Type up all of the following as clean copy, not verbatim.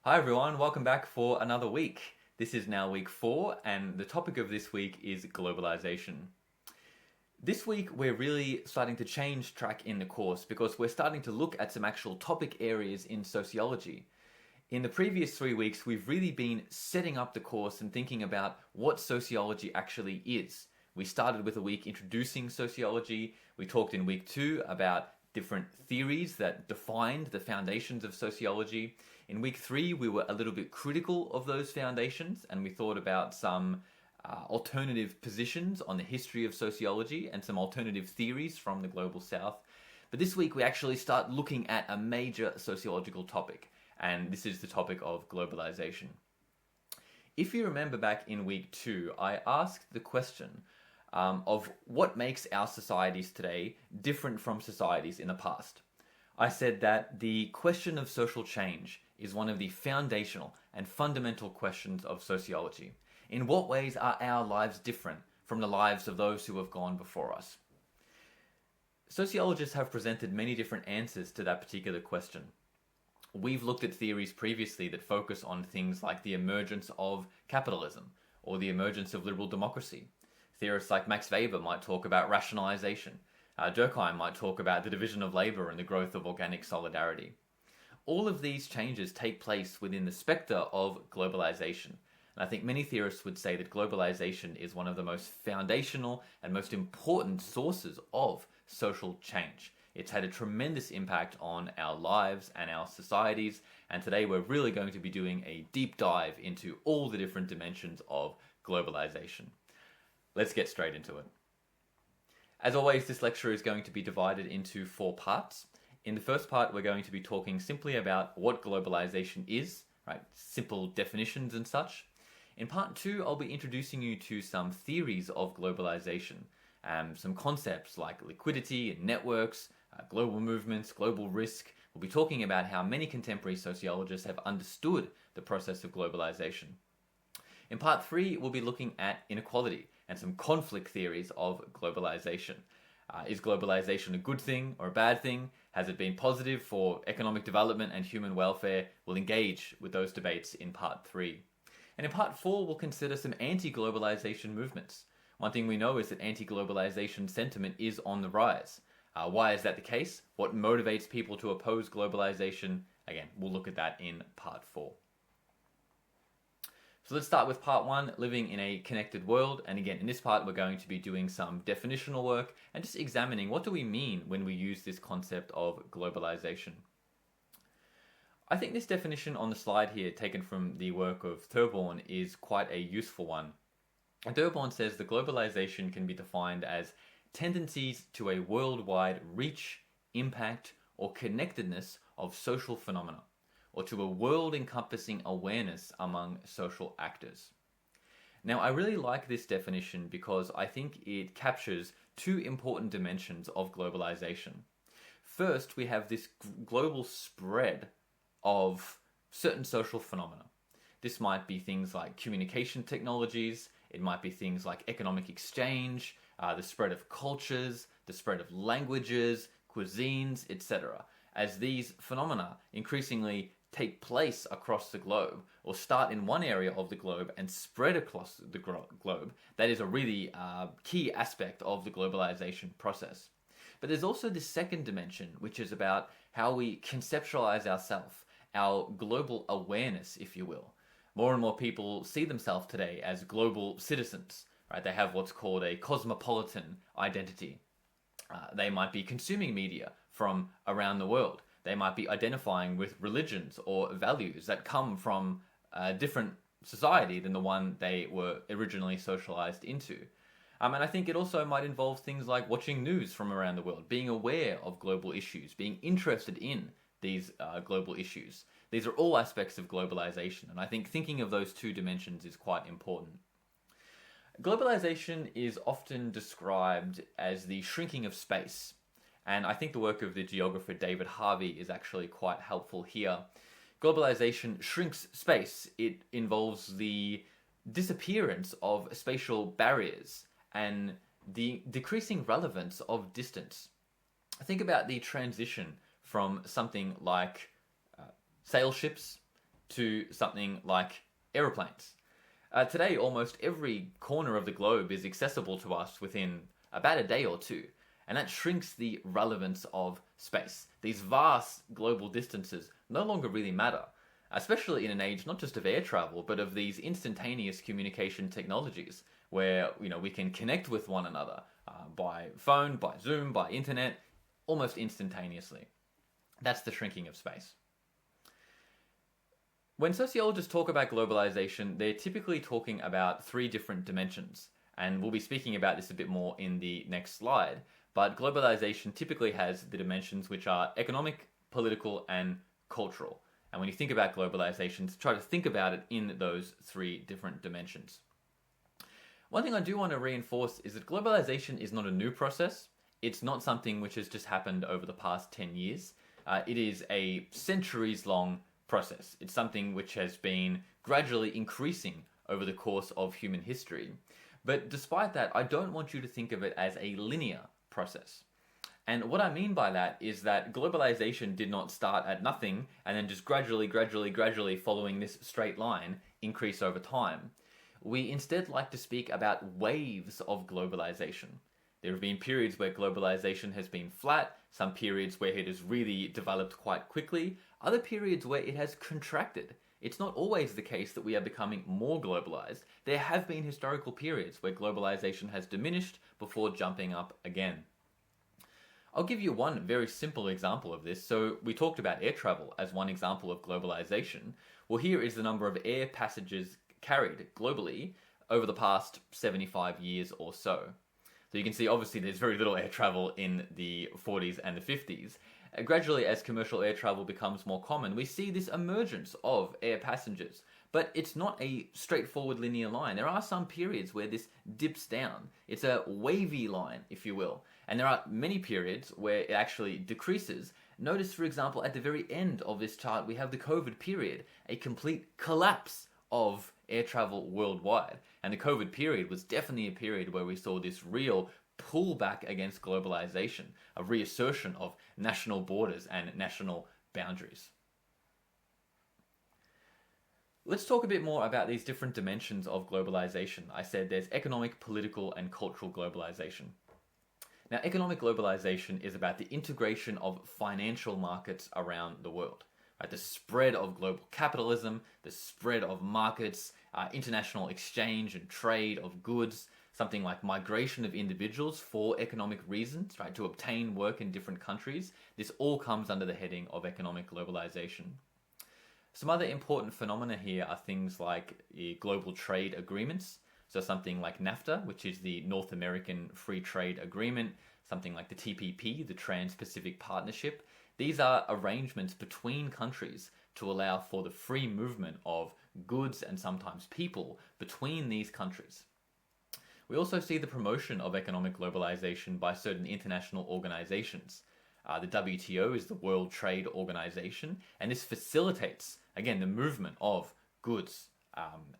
Hi everyone, welcome back for another week. This is now week 4, and the topic of this week is globalization. This week we're really starting to change track in the course because we're starting to look at some actual topic areas in sociology. In the previous 3 weeks, we've really been setting up the course and thinking about what sociology actually is. We started with a week introducing sociology. We talked in week 2 about different theories that defined the foundations of sociology. In week 3, we were a little bit critical of those foundations, and we thought about some alternative positions on the history of sociology and some alternative theories from the Global South. But this week, we actually start looking at a major sociological topic, and this is the topic of globalization. If you remember back in week 2, I asked the question of what makes our societies today different from societies in the past. I said that the question of social change is one of the foundational and fundamental questions of sociology. In what ways are our lives different from the lives of those who have gone before us? Sociologists have presented many different answers to that particular question. We've looked at theories previously that focus on things like the emergence of capitalism or the emergence of liberal democracy. Theorists like Max Weber might talk about rationalization. Durkheim might talk about the division of labor and the growth of organic solidarity. All of these changes take place within the spectre of globalization. And I think many theorists would say that globalization is one of the most foundational and most important sources of social change. It's had a tremendous impact on our lives and our societies, and today we're really going to be doing a deep dive into all the different dimensions of globalization. Let's get straight into it. As always, this lecture is going to be divided into 4 parts. In the first part, we're going to be talking simply about what globalization is, right? Simple definitions and such. In part 2, I'll be introducing you to some theories of globalization, some concepts like liquidity and networks, global movements, global risk. We'll be talking about how many contemporary sociologists have understood the process of globalization. In part 3, we'll be looking at inequality and some conflict theories of globalization. Is globalization a good thing or a bad thing? Has it been positive for economic development and human welfare? We'll engage with those debates in part 3. And in part 4, we'll consider some anti-globalization movements. One thing we know is that anti-globalization sentiment is on the rise. Why is that the case? What motivates people to oppose globalization? Again, we'll look at that in part 4. So let's start with part 1, living in a connected world. And again, in this part, we're going to be doing some definitional work and just examining what do we mean when we use this concept of globalization. I think this definition on the slide here, taken from the work of Threadgold, is quite a useful one. And Threadgold says that globalization can be defined as tendencies to a worldwide reach, impact, or connectedness of social phenomena, or to a world-encompassing awareness among social actors. Now, I really like this definition because I think it captures 2 important dimensions of globalization. First, we have this global spread of certain social phenomena. This might be things like communication technologies, it might be things like economic exchange, the spread of cultures, the spread of languages, cuisines, etc. As these phenomena increasingly take place across the globe, or start in one area of the globe and spread across the globe, that is a really key aspect of the globalization process. But there's also this second dimension, which is about how we conceptualize ourselves, our global awareness, if you will. More and more people see themselves today as global citizens, right? They have what's called a cosmopolitan identity. They might be consuming media from around the world. They might be identifying with religions or values that come from a different society than the one they were originally socialized into. And I think it also might involve things like watching news from around the world, being aware of global issues, being interested in these global issues. These are all aspects of globalization, and I think thinking of those 2 dimensions is quite important. Globalization is often described as the shrinking of space. And I think the work of the geographer David Harvey is actually quite helpful here. Globalization shrinks space. It involves the disappearance of spatial barriers and the decreasing relevance of distance. Think about the transition from something like sail ships to something like aeroplanes. Today, almost every corner of the globe is accessible to us within about a day or two, and that shrinks the relevance of space. These vast global distances no longer really matter, especially in an age not just of air travel, but of these instantaneous communication technologies, where we can connect with one another by phone, by Zoom, by internet, almost instantaneously. That's the shrinking of space. When sociologists talk about globalization, they're typically talking about three different dimensions, and we'll be speaking about this a bit more in the next slide. But globalization typically has the dimensions which are economic, political, and cultural. And when you think about globalization, try to think about it in those three different dimensions. One thing I do want to reinforce is that globalization is not a new process. It's not something which has just happened over the past 10 years. It is a centuries-long process. It's something which has been gradually increasing over the course of human history. But despite that, I don't want you to think of it as a linear process. And what I mean by that is that globalization did not start at nothing and then just gradually following this straight line increase over time. We instead like to speak about waves of globalization. There have been periods where globalization has been flat, some periods where it has really developed quite quickly, other periods where it has contracted. It's not always the case that we are becoming more globalized. There have been historical periods where globalization has diminished before jumping up again. I'll give you one very simple example of this. So we talked about air travel as one example of globalization. Well, here is the number of air passengers carried globally over the past 75 years or so. So you can see obviously there's very little air travel in the 40s and the 50s. Gradually, as commercial air travel becomes more common, we see this emergence of air passengers. But it's not a straightforward linear line. There are some periods where this dips down. It's a wavy line, if you will. And there are many periods where it actually decreases. Notice, for example, at the very end of this chart, we have the COVID period, a complete collapse of air travel worldwide. And the COVID period was definitely a period where we saw this real pullback against globalization, a reassertion of national borders and national boundaries. Let's talk a bit more about these different dimensions of globalization. I said there's economic, political, and cultural globalization. Now, economic globalization is about the integration of financial markets around the world. Right? The spread of global capitalism, the spread of markets, international exchange and trade of goods, something like migration of individuals for economic reasons, right, to obtain work in different countries. This all comes under the heading of economic globalization. Some other important phenomena here are things like global trade agreements. So something like NAFTA, which is the North American Free Trade Agreement, something like the TPP, the Trans-Pacific Partnership. These are arrangements between countries to allow for the free movement of goods and sometimes people between these countries. We also see the promotion of economic globalization by certain international organizations. The WTO is the World Trade Organization, and this facilitates, again, the movement of goods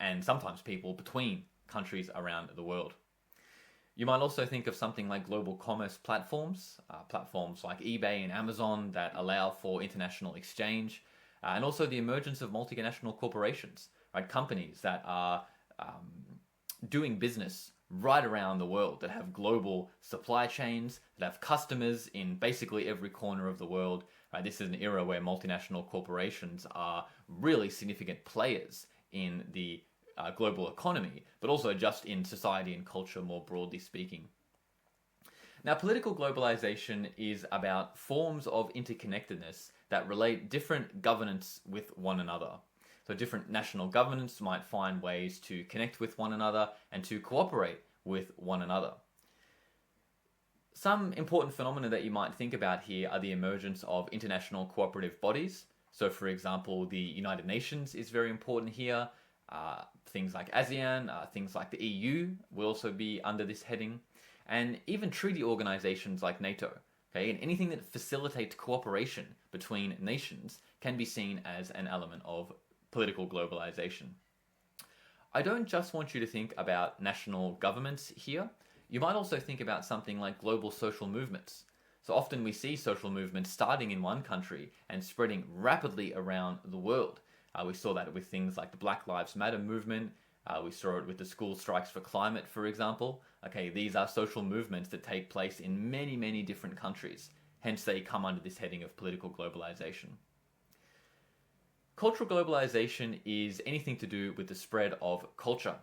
and sometimes people between countries around the world. You might also think of something like global commerce platforms, platforms like eBay and Amazon that allow for international exchange, and also the emergence of multinational corporations, right? Companies that are doing business right around the world, that have global supply chains, that have customers in basically every corner of the world. Right? This is an era where multinational corporations are really significant players in the global economy, but also just in society and culture more broadly speaking. Now, political globalization is about forms of interconnectedness that relate different governance with one another. So different national governments might find ways to connect with one another and to cooperate with one another. Some important phenomena that you might think about here are the emergence of international cooperative bodies. So for example, the United Nations is very important here. Things like ASEAN, things like the EU will also be under this heading. And even treaty organizations like NATO. Okay? And anything that facilitates cooperation between nations can be seen as an element of political globalization. I don't just want you to think about national governments here. You might also think about something like global social movements. So often we see social movements starting in one country and spreading rapidly around the world. We saw that with things like the Black Lives Matter movement. We saw it with the school strikes for climate, for example. Okay, these are social movements that take place in many, many different countries. Hence, they come under this heading of political globalization. Cultural globalization is anything to do with the spread of culture.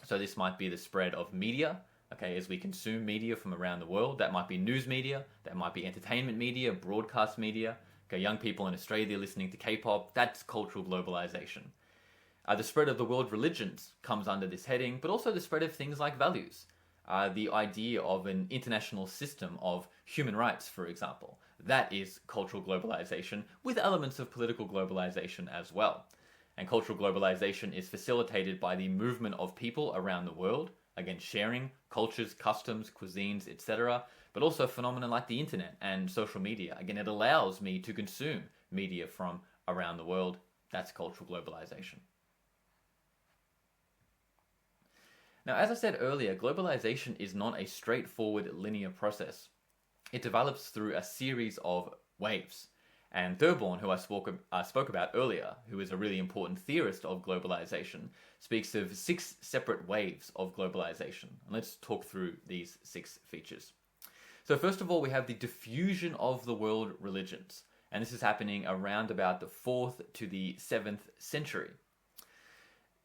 So this might be the spread of media, okay, as we consume media from around the world. That might be news media, that might be entertainment media, broadcast media. Okay, young people in Australia listening to K-pop, that's cultural globalization. The spread of the world religions comes under this heading, but also the spread of things like values. The idea of an international system of human rights, for example. That is cultural globalization, with elements of political globalization as well. And cultural globalization is facilitated by the movement of people around the world, again, sharing cultures, customs, cuisines, etc., but also phenomena like the internet and social media. Again, it allows me to consume media from around the world. That's cultural globalization. Now, as I said earlier, globalization is not a straightforward linear process. It develops through a series of waves. And Threadgold, who I spoke about earlier, who is a really important theorist of globalization, speaks of 6 separate waves of globalization. And let's talk through these 6 features. So first of all, we have the diffusion of the world religions. And this is happening around about the 4th to the 7th century.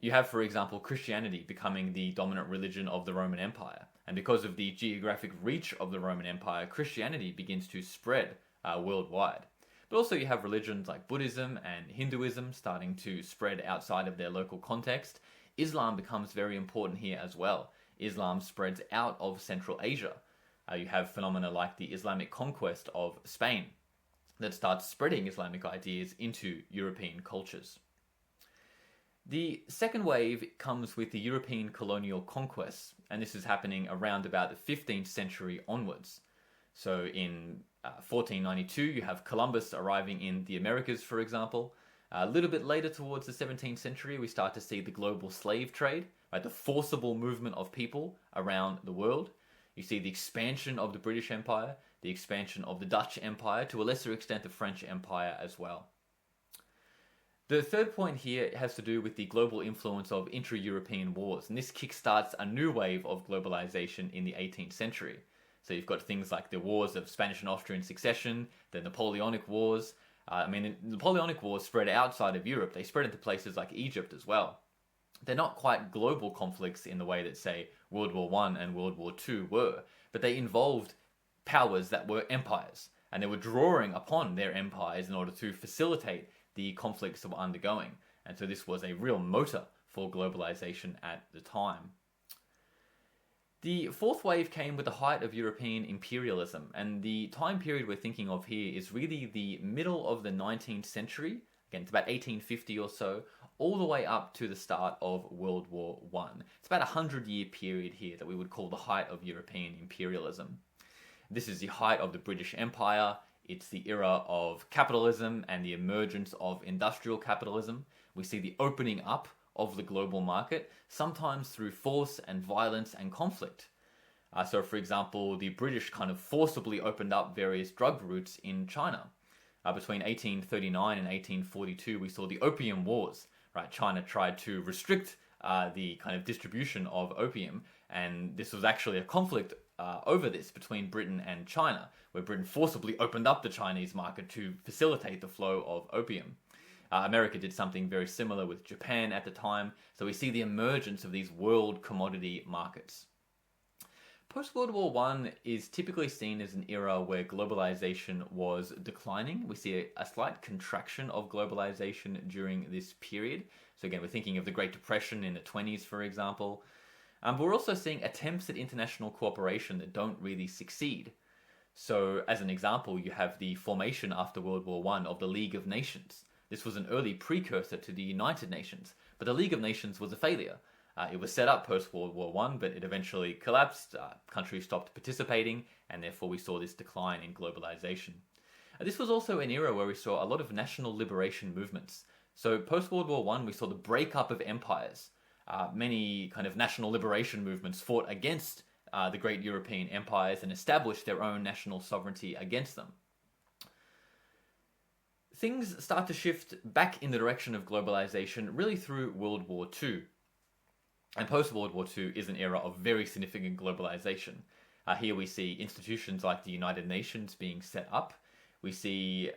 You have, for example, Christianity becoming the dominant religion of the Roman Empire. And because of the geographic reach of the Roman Empire, Christianity begins to spread worldwide. But also you have religions like Buddhism and Hinduism starting to spread outside of their local context. Islam becomes very important here as well. Islam spreads out of Central Asia. You have phenomena like the Islamic conquest of Spain that starts spreading Islamic ideas into European cultures. The second wave comes with the European colonial conquests, and this is happening around about the 15th century onwards. So in 1492, you have Columbus arriving in the Americas, for example. A little bit later, towards the 17th century, we start to see the global slave trade, right? The forcible movement of people around the world. You see the expansion of the British Empire, the expansion of the Dutch Empire, to a lesser extent the French Empire as well. The third point here has to do with the global influence of intra-European wars, and this kickstarts a new wave of globalization in the 18th century. So you've got things like the wars of Spanish and Austrian succession, the Napoleonic Wars. The Napoleonic Wars spread outside of Europe. They spread into places like Egypt as well. They're not quite global conflicts in the way that, say, World War I and World War II were, but they involved powers that were empires, and they were drawing upon their empires in order to facilitate the conflicts that were undergoing. And so this was a real motor for globalization at the time. The fourth wave came with the height of European imperialism, and the time period we're thinking of here is really the middle of the 19th century, again it's about 1850 or so, all the way up to the start of World War I. It's about a 100-year period here that we would call the height of European imperialism. This is the height of the British Empire. It's the era of capitalism and the emergence of industrial capitalism. We see the opening up of the global market, sometimes through force and violence and conflict. So for example, the British kind of forcibly opened up various drug routes in China. Between 1839 and 1842, we saw the Opium Wars. Right, China tried to restrict the kind of distribution of opium, and this was actually a conflict over this between Britain and China, where Britain forcibly opened up the Chinese market to facilitate the flow of opium. America did something very similar with Japan at the time, so we see the emergence of these world commodity markets. Post-World War I is typically seen as an era where globalization was declining. We see a slight contraction of globalization during this period. So again, we're thinking of the Great Depression in the 20s, for example. But we're also seeing attempts at international cooperation that don't really succeed. So as an example, you have the formation after World War I of the League of Nations. This was an early precursor to the United Nations, but the League of Nations was a failure. It was set up post-World War I, but it eventually collapsed. Countries stopped participating, and therefore we saw this decline in globalization. This was also an era where we saw a lot of national liberation movements. So post-World War I, we saw the breakup of empires. Many kind of national liberation movements fought against the great European empires and established their own national sovereignty against them. Things start to shift back in the direction of globalization really through World War II. And post-World War II is an era of very significant globalization. Here we see institutions like the United Nations being set up. We see,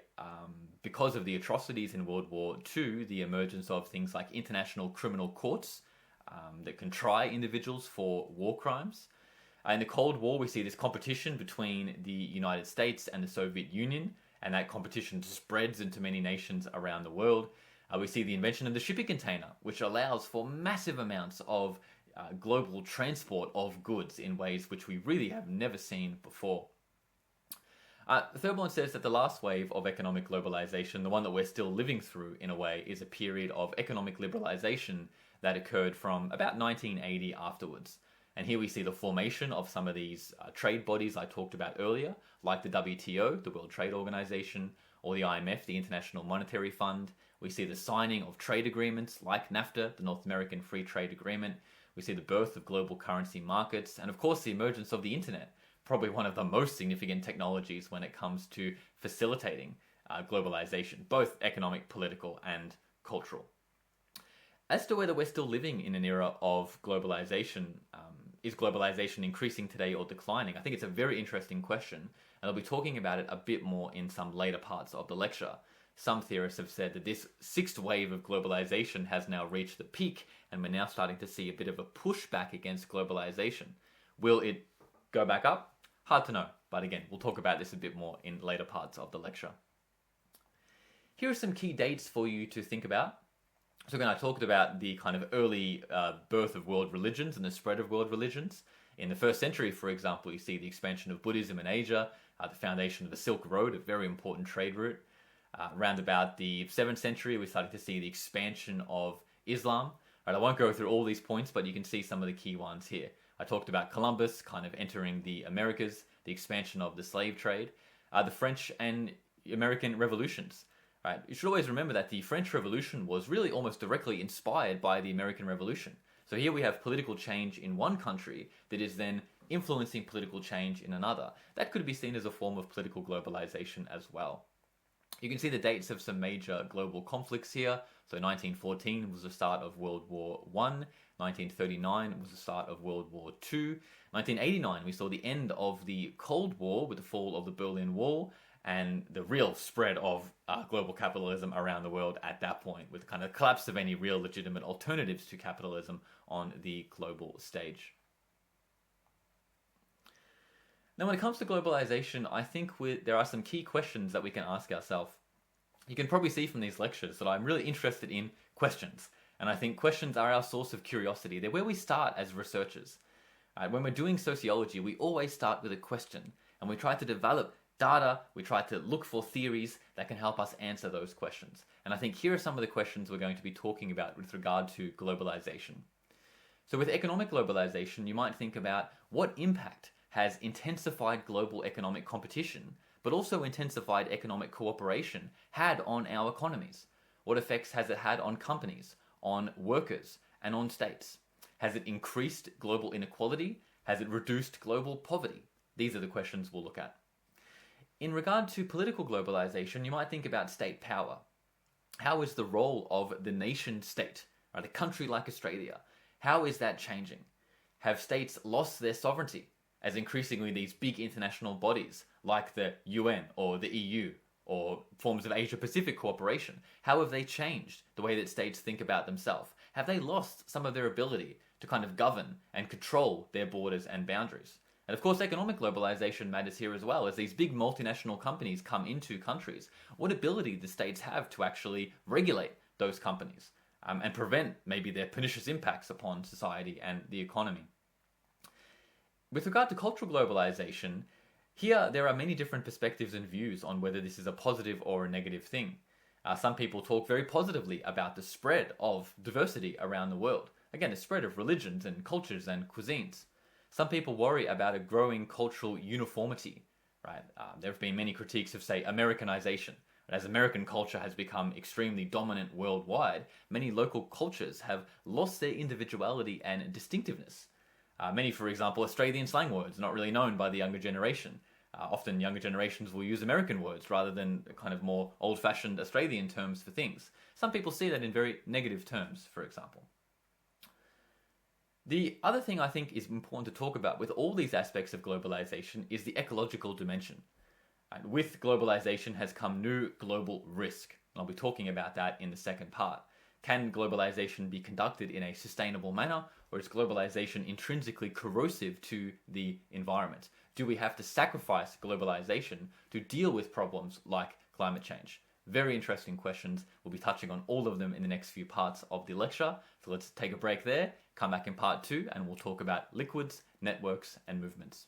because of the atrocities in World War II, the emergence of things like international criminal courts that can try individuals for war crimes. In the Cold War, we see this competition between the United States and the Soviet Union, and that competition spreads into many nations around the world. We see the invention of the shipping container, which allows for massive amounts of global transport of goods in ways which we really have never seen before. Threadgold says that the last wave of economic globalization, the one that we're still living through in a way, is a period of economic liberalization that occurred from about 1980 afterwards. And here we see the formation of some of these trade bodies I talked about earlier, like the WTO, the World Trade Organization, or the IMF, the International Monetary Fund. We see the signing of trade agreements like NAFTA, the North American Free Trade Agreement. We see the birth of global currency markets, and of course the emergence of the internet, probably one of the most significant technologies when it comes to facilitating globalization, both economic, political, and cultural. As to whether we're still living in an era of globalization, is globalization increasing today or declining? I think it's a very interesting question, and I'll be talking about it a bit more in some later parts of the lecture. Some theorists have said that this sixth wave of globalization has now reached the peak, and we're now starting to see a bit of a pushback against globalization. Will it go back up? Hard to know, but again, we'll talk about this a bit more in later parts of the lecture. Here are some key dates for you to think about. So again, I talked about the kind of early birth of world religions and the spread of world religions. In the first century, for example, you see the expansion of Buddhism in Asia, the foundation of the Silk Road, a very important trade route. Around about the 7th century, we started to see the expansion of Islam. Right, I won't go through all these points, but you can see some of the key ones here. I talked about Columbus kind of entering the Americas, the expansion of the slave trade, the French and American revolutions. Right? You should always remember that the French Revolution was really almost directly inspired by the American Revolution. So here we have political change in one country that is then influencing political change in another. That could be seen as a form of political globalization as well. You can see the dates of some major global conflicts here. So 1914 was the start of World War I. 1939 was the start of World War II. 1989 we saw the end of the Cold War with the fall of the Berlin Wall and the real spread of global capitalism around the world at that point, with kind of collapse of any real legitimate alternatives to capitalism on the global stage. Now, when it comes to globalization, I think there are some key questions that we can ask ourselves. You can probably see from these lectures that I'm really interested in questions. And I think questions are our source of curiosity. They're where we start as researchers. When we're doing sociology, we always start with a question. And we try to develop data, we try to look for theories that can help us answer those questions. And I think here are some of the questions we're going to be talking about with regard to globalization. So with economic globalization, you might think about what impact has intensified global economic competition, but also intensified economic cooperation had on our economies? What effects has it had on companies, on workers, and on states? Has it increased global inequality? Has it reduced global poverty? These are the questions we'll look at. In regard to political globalization, you might think about state power. How is the role of the nation state, right, a country like Australia? How is that changing? Have states lost their sovereignty as increasingly these big international bodies like the UN or the EU or forms of Asia-Pacific cooperation, how have they changed the way that states think about themselves? Have they lost some of their ability to kind of govern and control their borders and boundaries? And of course, economic globalization matters here as well. As these big multinational companies come into countries, what ability do states have to actually regulate those companies and prevent maybe their pernicious impacts upon society and the economy? With regard to cultural globalization, here there are many different perspectives and views on whether this is a positive or a negative thing. Some people talk very positively about the spread of diversity around the world. Again, the spread of religions and cultures and cuisines. Some people worry about a growing cultural uniformity. Right? There have been many critiques of, say, Americanization. As American culture has become extremely dominant worldwide, many local cultures have lost their individuality and distinctiveness. Many, for example, Australian slang words not really known by the younger generation. Often younger generations will use American words rather than kind of more old-fashioned Australian terms for things. Some people see that in very negative terms, for example. The other thing I think is important to talk about with all these aspects of globalization is the ecological dimension. And with globalization has come new global risk. I'll be talking about that in the second part. Can globalization be conducted in a sustainable manner, or is globalization intrinsically corrosive to the environment? Do we have to sacrifice globalization to deal with problems like climate change? Very interesting questions. We'll be touching on all of them in the next few parts of the lecture. So let's take a break there, come back in part 2, and we'll talk about liquids, networks, and movements.